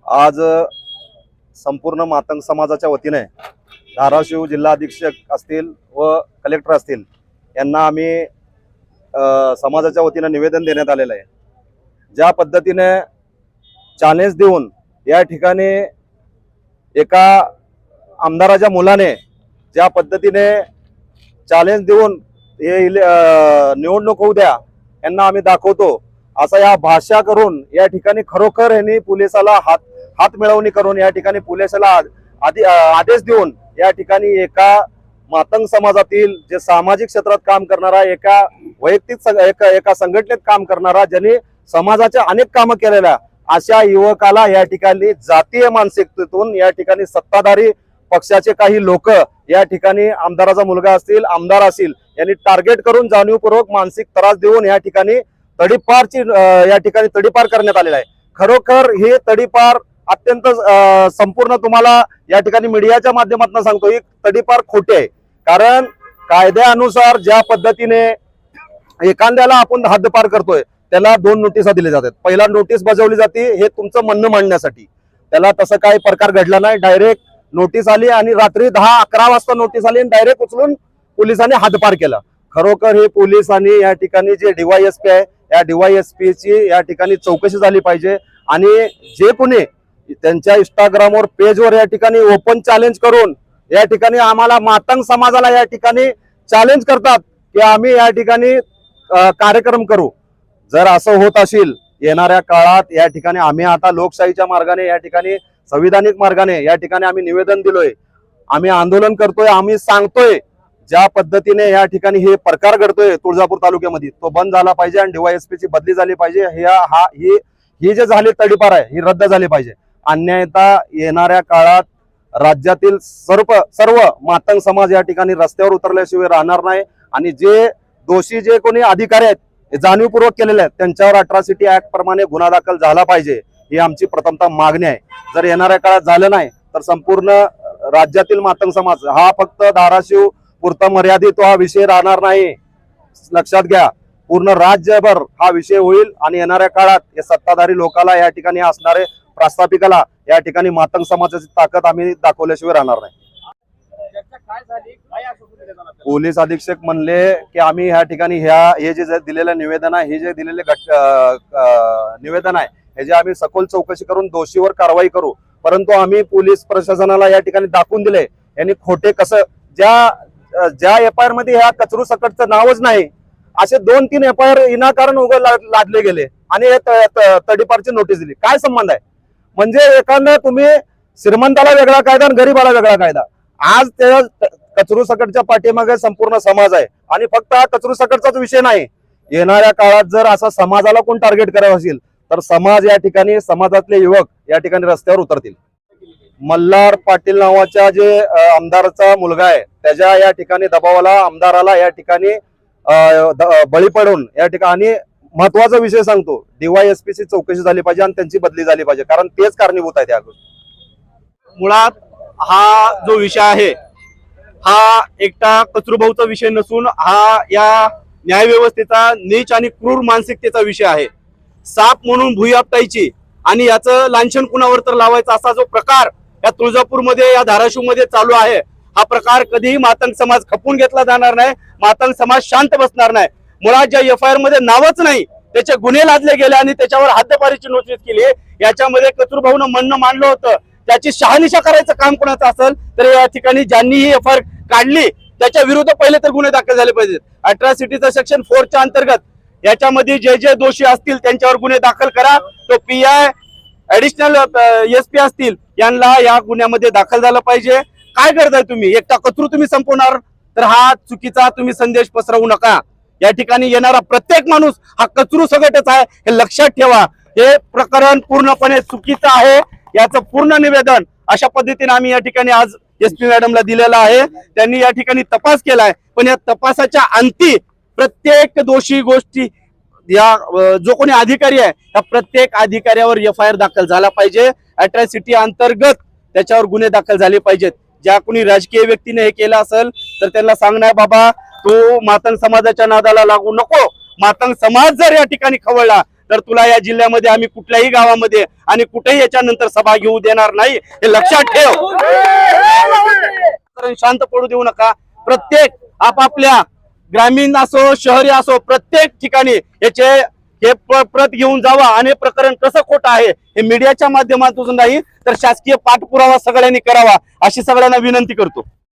आज संपूर्ण मातंग समाजाच्या वतीने धाराशिव जिल्हा अधीक्षक असतील व कलेक्टर असतील यांना आम्ही समाजाच्या वतीने निवेदन देण्यात आलेलं आहे। ज्या पद्धतीने चॅलेंज देऊन या ठिकाणी एका आमदाराच्या मुलाने ज्या पद्धतीने चॅलेंज देऊन हे निवडणूक होऊ द्या यांना आम्ही दाखवतो असा या भाषा करून या ठिकाणी खरोखर यांनी पोलिसाला हात मिळवणी करून या ठिकाणी पोलिसाला आदेश देऊन या ठिकाणी एका मातंग समाजातील जे सामाजिक क्षेत्रात काम करणारा एका वैयक्तिक एका संघटनेत काम करणारा ज्यांनी समाजाच्या अनेक कामं केलेल्या अशा युवकाला या ठिकाणी जातीय मानसिकतेतून या ठिकाणी सत्ताधारी पक्षाचे काही लोक या ठिकाणी आमदाराचा मुलगा असतील आमदार असतील यांनी टार्गेट करून जाणीवपूर्वक मानसिक त्रास देऊन या ठिकाणी तडीपार करण्यात आलेला आहे। खरोखर हे तडीपार अत्यंत संपूर्ण तुम्हाला या ठिकाणी मीडियाच्या माध्यमातून सांगतो ही तडीपार खोटे आहे। कारण कायद्यानुसार ज्या पद्धतीने एखाद्याला आपण हद्दपार करतोय त्याला 2 नोटिसा दिल्या जातात। पहिला नोटीस बजावली जाते हे तुमचं म्हणणं मांडण्यासाठी, त्याला तसं काही प्रकार घडला नाही। डायरेक्ट नोटीस आली आणि रात्री 10-11 वाजता नोटीस आली आणि डायरेक्ट उचलून पोलिसांनी हद्दपार केला। खरोखर हे पोलिसांनी या ठिकाणी जे DYSP आहे या DYSP ची या ठिकाणी चौकशी झाली पाहिजे आणि जे कोणी त्यांच्या इंस्टाग्रामवर पेजवर या ठिकाणी ओपन चॅलेंज करून या ठिकाणी आम्हाला मातंग समाजाला या ठिकाणी चॅलेंज करतात की आम्ही या ठिकाणी कार्यक्रम करू, जर असं होत असेल येणाऱ्या काळात या ठिकाणी आम्ही आता लोकशाहीच्या मार्गाने या ठिकाणी संविधानिक मार्गाने या ठिकाणी आम्ही निवेदन दिलोय, आम्ही आंदोलन करतोय, आम्ही सांगतोय ज्या पद्धतीने या ठिकाणी हे प्रकार घडतोय तुळजापूर तालुक्यामध्ये तो बंद झाला पाहिजे आणि DYSP ची बदली झाली पाहिजे। ही जे झाले तडीपार आहे ही रद्द झाली पाहिजे। अन्यायता येणाऱ्या काळात राज्यातील सर्व मातंग समाज या ठिकाणी रस्त्यावर उतरल्याशिवाय राहणार नाही आणि जे दोषी जे कोणी अधिकारी आहेत जाणीवपूर्वक केलेले आहेत त्यांच्यावर अट्रॉसिटी ऍक्ट प्रमाणे गुन्हा दाखल झाला पाहिजे ही आमची प्रथमतः मागणी आहे। जर येणाऱ्या काळात झालं नाही तर संपूर्ण राज्यातील मातंग समाज हा फक्त धाराशिव पुरता मर्यादित हा विषय राहणार नाही, लक्षात घ्या। पूर्ण राज्यभर हा विषय होईल आणि येणाऱ्या काळात या सत्ताधारी लोकांना या ठिकाणी असणारे प्रस्थापिकाला या ठिकाणी मातंग समाजाची ताकद आम्ही दाखवल्याशिवाय राहणार नाही। पोलीस अधीक्षक म्हणले की आम्ही ह्या ठिकाणी हे जे दिलेलं निवेदन आहे हे जे दिलेले निवेदन आहे ह्याची आम्ही सखोल चौकशी करून दोषीवर कारवाई करू, परंतु आम्ही पोलीस प्रशासनाला या ठिकाणी दाखवून दिले यांनी खोटे कसं ज्या FIR मध्ये ह्या कचरू सकटचं नावच नाही असे 2-3 FIR विनाकारण लादले गेले आणि तडीपारची नोटीस दिली। काय संबंध आहे? म्हणजे एखादा तुम्ही श्रीमंताला वेगळा कायदा आणि गरीबाला वेगळा कायदा। आज त्या कचरू सकटच्या पाठीमागे संपूर्ण समाज आहे आणि फक्त हा कचरू सकटचाच विषय नाही, येणाऱ्या काळात जर असा समाजाला कोण टार्गेट करावं असेल तर समाज या ठिकाणी समाजातले युवक या ठिकाणी रस्त्यावर उतरतील। मल्हार पाटील नावाच्या जे आमदाराचा मुलगा आहे त्याच्या या ठिकाणी दबावाला आमदाराला या ठिकाणी बळी पडून या ठिकाणी महत्वाचा विषय सांगतो DYSP ची चौकशी झाली पाहिजे आणि त्यांची बदली झाली पाहिजे, कारण तेच कारणीभूत आहे त्या मुळात हा जो विषय आहे हा एकटा कचरूभाऊचा विषय नसून हा या न्याय व्यवस्थेचा नीच आणि क्रूर मानसिकतेचा विषय आहे। साप म्हणून भुई आपटायची आणि याचं लांछन कुणावर तर लावायचा असा जो प्रकार या तुळजापूरमध्ये या धाराशिवमध्ये चालू आहे हा प्रकार कधीही मातंग समाज खपून घेतला जाणार नाही, मातंग समाज शांत बसणार नाही। मुळात ज्या FIR मध्ये नावच नाही त्याचे गुन्हे लादले गेले आणि त्याच्यावर हद्दपारीची नोटीस केली, याच्यामध्ये कचरूभाऊनं म्हणणं मांडलं होतं त्याची शहानिशा करायचं काम कोणाचं असेल तर या ठिकाणी ज्यांनी ही FIR काढली त्याच्या विरुद्ध पहिले तर गुन्हे दाखल झाले पाहिजेत। अट्रॉसिटीचा सेक्शन 4 च्या अंतर्गत याच्यामध्ये जे दोषी असतील त्यांच्यावर गुन्हे दाखल करा, तो PI ऍडिशनल SP असतील यांना या गुन्ह्यामध्ये दाखल झालं पाहिजे। काय करताय तुम्ही? एकटा कचरू तुम्ही संपवणार तर हा चुकीचा तुम्ही संदेश पसरवू नका। या ठिकाणी येणारा प्रत्येक माणूस हा कचरू सगटच आहे हे लक्षात ठेवा। हे प्रकरण पूर्णपणे चुकीचं आहे, याचं पूर्ण निवेदन अशा पद्धतीने आम्ही या ठिकाणी आज SP मॅडमला दिलेला आहे। त्यांनी या ठिकाणी तपास केलाय, पण या तपासाच्या अंती प्रत्येक दोषी गोष्टी या जो कोणी अधिकारी आहे त्या प्रत्येक अधिकाऱ्यावर FIR दाखल झाला पाहिजे। अट्रॉसिटी अंतर्गत त्याच्यावर गुन्हे दाखल झाले पाहिजेत। ज्या कोणी राजकीय व्यक्तीने हे केलं असेल तर त्यांना सांगणार बाबा तू मातंग समाजाच्या नादाला लागू नको. मातंग समाज जर या ठिकाणी खवळला तर तुला या जिल्ह्यामध्ये आम्ही कुठल्याही गावामध्ये आणि कुठेही याच्यानंतर सभा घेऊ देणार नाही, हे लक्षात ठेव. कारण शांत पडू देऊ नका. प्रत्येक आपापल्या ग्रामीण असो शहरी असो प्रत्येक ठिकाणी याचे हे प्रत घेऊन जावा आणि प्रकरण कसं खोटं आहे हे मीडियाच्या माध्यमातून नाही तर शासकीय पाठपुरावा सगळ्यांनी करावा अशी सगळ्यांना विनंती करतो.